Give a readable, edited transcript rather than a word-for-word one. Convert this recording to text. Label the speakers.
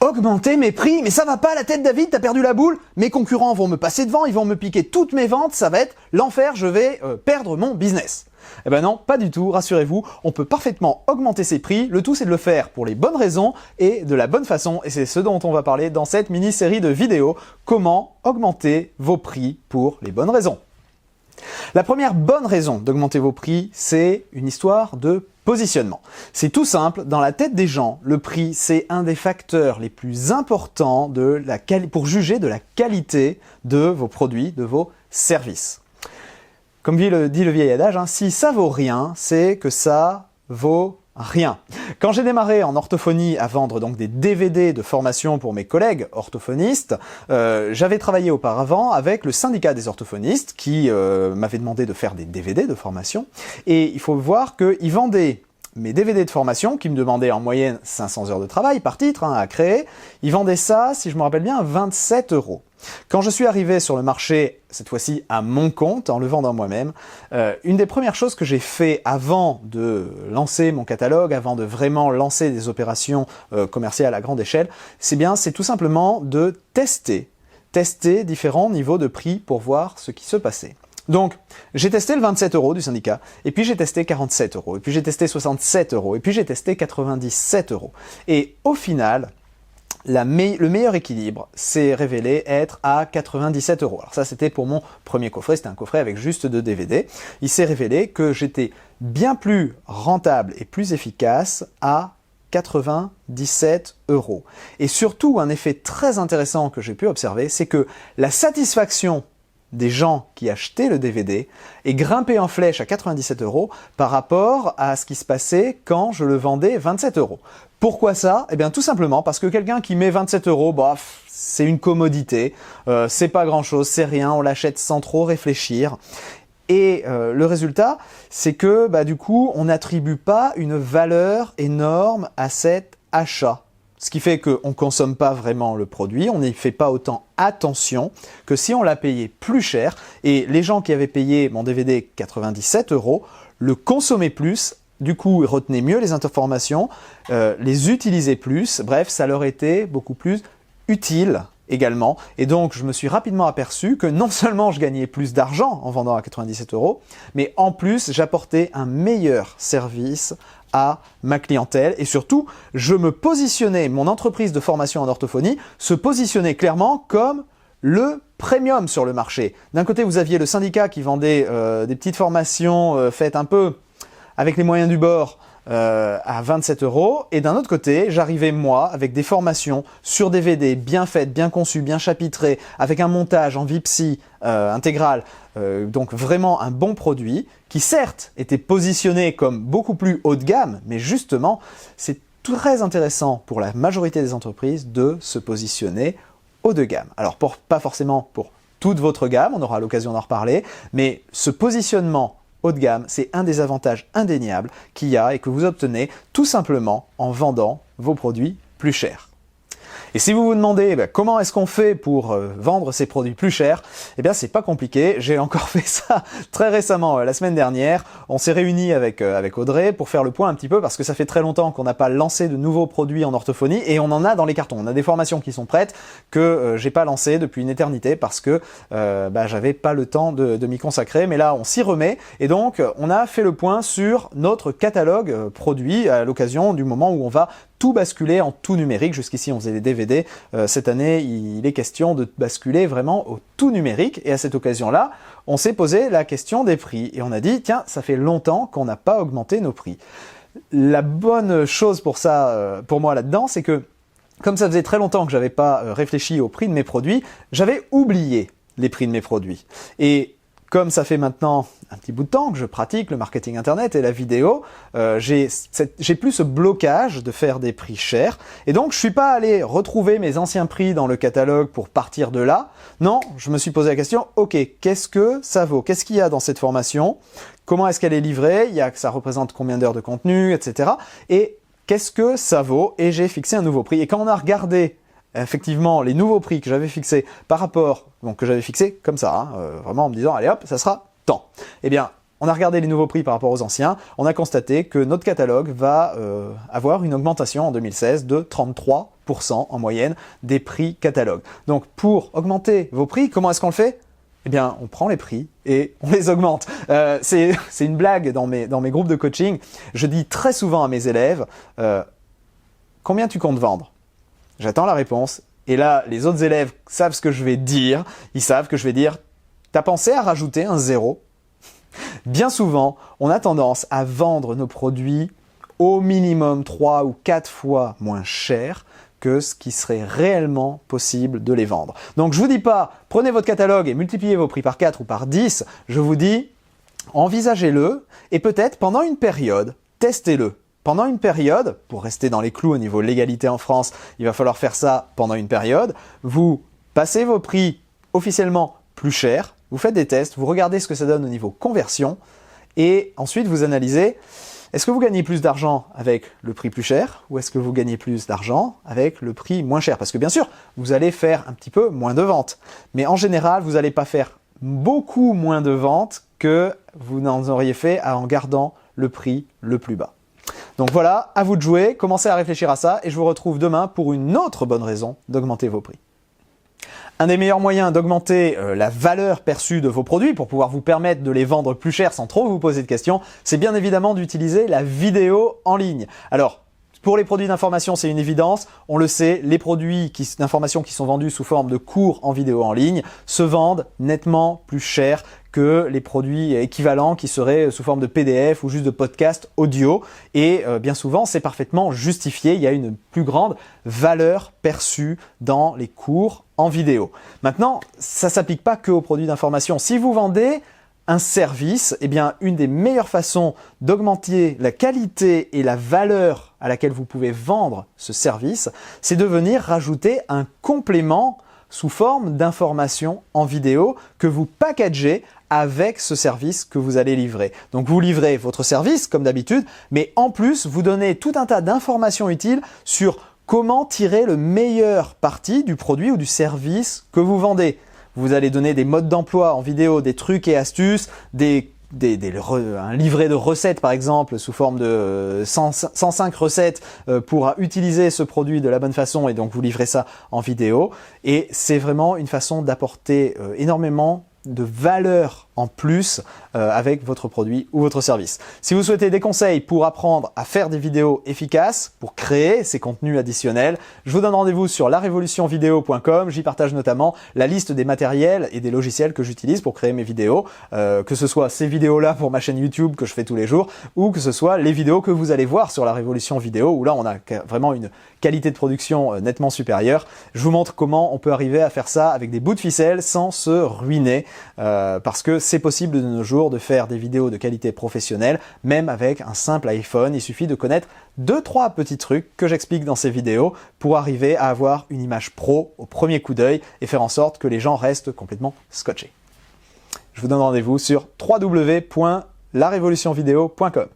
Speaker 1: augmenter mes prix, mais ça va pas la tête David, t'as perdu la boule, mes concurrents vont me passer devant, ils vont me piquer toutes mes ventes, ça va être l'enfer, je vais perdre mon business. Eh ben non, pas du tout, rassurez-vous, on peut parfaitement augmenter ses prix, le tout c'est de le faire pour les bonnes raisons et de la bonne façon, et c'est ce dont on va parler dans cette mini-série de vidéos, comment augmenter vos prix pour les bonnes raisons. La première bonne raison d'augmenter vos prix, c'est une histoire de positionnement. C'est tout simple, dans la tête des gens, le prix c'est un des facteurs les plus importants pour juger de la qualité de vos produits, de vos services. Comme dit le vieil adage, si ça vaut rien, c'est que ça vaut rien. Quand j'ai démarré en orthophonie à vendre donc des DVD de formation pour mes collègues orthophonistes, j'avais travaillé auparavant avec le syndicat des orthophonistes qui m'avait demandé de faire des DVD de formation. Et il faut voir qu'ils vendaient mes DVD de formation, qui me demandaient en moyenne 500 heures de travail par titre à créer, ils vendaient ça, si je me rappelle bien, à 27 €. Quand je suis arrivé sur le marché, cette fois-ci à mon compte, en le vendant moi-même, une des premières choses que j'ai fait avant de lancer mon catalogue, avant de vraiment lancer des opérations commerciales à grande échelle, c'est tout simplement de tester différents niveaux de prix pour voir ce qui se passait. Donc, j'ai testé le 27 € du syndicat, et puis j'ai testé 47 €, et puis j'ai testé 67 €, et puis j'ai testé 97 €. Et au final, le meilleur équilibre s'est révélé être à 97 €. Alors ça, c'était pour mon premier coffret, c'était un coffret avec juste 2 DVD. Il s'est révélé que j'étais bien plus rentable et plus efficace à 97 €. Et surtout, un effet très intéressant que j'ai pu observer, c'est que la satisfaction des gens qui achetaient le DVD est grimpé en flèche à 97 € par rapport à ce qui se passait quand je le vendais 27 €. Pourquoi ça? Eh bien tout simplement parce que quelqu'un qui met 27 €, c'est une commodité, c'est pas grand chose, c'est rien, on l'achète sans trop réfléchir. Et le résultat, c'est que du coup, on n'attribue pas une valeur énorme à cet achat. Ce qui fait qu'on ne consomme pas vraiment le produit, on n'y fait pas autant attention que si on l'a payé plus cher. Et les gens qui avaient payé mon DVD 97 € le consommaient plus, du coup ils retenaient mieux les informations, les utilisaient plus, bref, ça leur était beaucoup plus utile également. Et donc je me suis rapidement aperçu que non seulement je gagnais plus d'argent en vendant à 97 €, mais en plus j'apportais un meilleur service à ma clientèle et surtout je me positionnais, mon entreprise de formation en orthophonie se positionnait clairement comme le premium sur le marché. D'un côté vous aviez le syndicat qui vendait des petites formations faites un peu avec les moyens du bord à 27 € et d'un autre côté j'arrivais moi avec des formations sur DVD bien faites, bien conçues, bien chapitrées, avec un montage en VIPSI intégral, donc vraiment un bon produit qui certes était positionné comme beaucoup plus haut de gamme, mais justement c'est très intéressant pour la majorité des entreprises de se positionner haut de gamme. Alors pas forcément pour toute votre gamme, on aura l'occasion d'en reparler, mais ce positionnement haut de gamme, c'est un des avantages indéniables qu'il y a et que vous obtenez tout simplement en vendant vos produits plus chers. Et si vous vous demandez comment est-ce qu'on fait pour vendre ces produits plus chers, eh bien c'est pas compliqué, j'ai encore fait ça très récemment, la semaine dernière. On s'est réunis avec Audrey pour faire le point un petit peu parce que ça fait très longtemps qu'on n'a pas lancé de nouveaux produits en orthophonie et on en a dans les cartons. On a des formations qui sont prêtes que j'ai pas lancées depuis une éternité parce que j'avais pas le temps de m'y consacrer, mais là on s'y remet et donc on a fait le point sur notre catalogue produit à l'occasion du moment où on va tout basculer en tout numérique. Jusqu'ici on faisait des DVD, cette année il est question de basculer vraiment au tout numérique et à cette occasion-là on s'est posé la question des prix et on a dit tiens ça fait longtemps qu'on n'a pas augmenté nos prix. La bonne chose pour ça, pour moi là-dedans, c'est que comme ça faisait très longtemps que j'avais pas réfléchi au prix de mes produits, j'avais oublié les prix de mes produits. Et comme ça fait maintenant un petit bout de temps que je pratique le marketing internet et la vidéo, j'ai plus ce blocage de faire des prix chers. Et donc, je suis pas allé retrouver mes anciens prix dans le catalogue pour partir de là. Non, je me suis posé la question, ok, qu'est-ce que ça vaut? Qu'est-ce qu'il y a dans cette formation? Comment est-ce qu'elle est livrée? Ça représente combien d'heures de contenu, etc. Et qu'est-ce que ça vaut? Et j'ai fixé un nouveau prix. Et quand on a regardé effectivement les nouveaux prix que j'avais fixés par rapport, donc que j'avais fixé comme ça, vraiment en me disant allez hop, ça sera tant. Eh bien, on a regardé les nouveaux prix par rapport aux anciens, on a constaté que notre catalogue va avoir une augmentation en 2016 de 33% en moyenne des prix catalogue. Donc pour augmenter vos prix, comment est-ce qu'on le fait ? Eh bien, on prend les prix et on les augmente. C'est une blague dans mes groupes de coaching. Je dis très souvent à mes élèves, combien tu comptes vendre ? J'attends la réponse. Et là, les autres élèves savent ce que je vais dire. Ils savent que je vais dire, t'as pensé à rajouter un 0 ? Bien souvent, on a tendance à vendre nos produits au minimum 3 ou 4 fois moins cher que ce qui serait réellement possible de les vendre. Donc je vous dis pas, prenez votre catalogue et multipliez vos prix par 4 ou par 10. Je vous dis, envisagez-le et peut-être pendant une période, testez-le. Pendant une période, pour rester dans les clous au niveau légalité en France, il va falloir faire ça pendant une période. Vous passez vos prix officiellement plus chers, vous faites des tests, vous regardez ce que ça donne au niveau conversion et ensuite vous analysez, est-ce que vous gagnez plus d'argent avec le prix plus cher ou est-ce que vous gagnez plus d'argent avec le prix moins cher ? Parce que bien sûr, vous allez faire un petit peu moins de ventes, mais en général, vous n'allez pas faire beaucoup moins de ventes que vous n'en auriez fait en gardant le prix le plus bas. Donc voilà, à vous de jouer, commencez à réfléchir à ça et je vous retrouve demain pour une autre bonne raison d'augmenter vos prix. Un des meilleurs moyens d'augmenter la valeur perçue de vos produits pour pouvoir vous permettre de les vendre plus cher sans trop vous poser de questions, c'est bien évidemment d'utiliser la vidéo en ligne. Alors, pour les produits d'information, c'est une évidence. On le sait, les produits d'information qui sont vendus sous forme de cours en vidéo en ligne se vendent nettement plus cher que les produits équivalents qui seraient sous forme de PDF ou juste de podcast audio. Et bien souvent, c'est parfaitement justifié. Il y a une plus grande valeur perçue dans les cours en vidéo. Maintenant, ça ne s'applique pas que aux produits d'information. Si vous vendez un service, eh bien, une des meilleures façons d'augmenter la qualité et la valeur à laquelle vous pouvez vendre ce service, c'est de venir rajouter un complément sous forme d'information en vidéo que vous packagez avec ce service que vous allez livrer. Donc vous livrez votre service comme d'habitude, mais en plus vous donnez tout un tas d'informations utiles sur comment tirer le meilleur parti du produit ou du service que vous vendez. Vous allez donner des modes d'emploi en vidéo, des trucs et astuces, un livret de recettes par exemple sous forme de 105 recettes pour utiliser ce produit de la bonne façon et donc vous livrez ça en vidéo. Et c'est vraiment une façon d'apporter énormément de valeur en plus avec votre produit ou votre service. Si vous souhaitez des conseils pour apprendre à faire des vidéos efficaces, pour créer ces contenus additionnels, je vous donne rendez-vous sur larevolutionvideo.com. J'y partage notamment la liste des matériels et des logiciels que j'utilise pour créer mes vidéos, que ce soit ces vidéos-là pour ma chaîne YouTube que je fais tous les jours, ou que ce soit les vidéos que vous allez voir sur la Révolution Vidéo, où là on a vraiment une qualité de production nettement supérieure. Je vous montre comment on peut arriver à faire ça avec des bouts de ficelle sans se ruiner, parce que c'est possible de nos jours de faire des vidéos de qualité professionnelle, même avec un simple iPhone. Il suffit de connaître 2-3 petits trucs que j'explique dans ces vidéos pour arriver à avoir une image pro au premier coup d'œil et faire en sorte que les gens restent complètement scotchés. Je vous donne rendez-vous sur www.larevolutionvideo.com.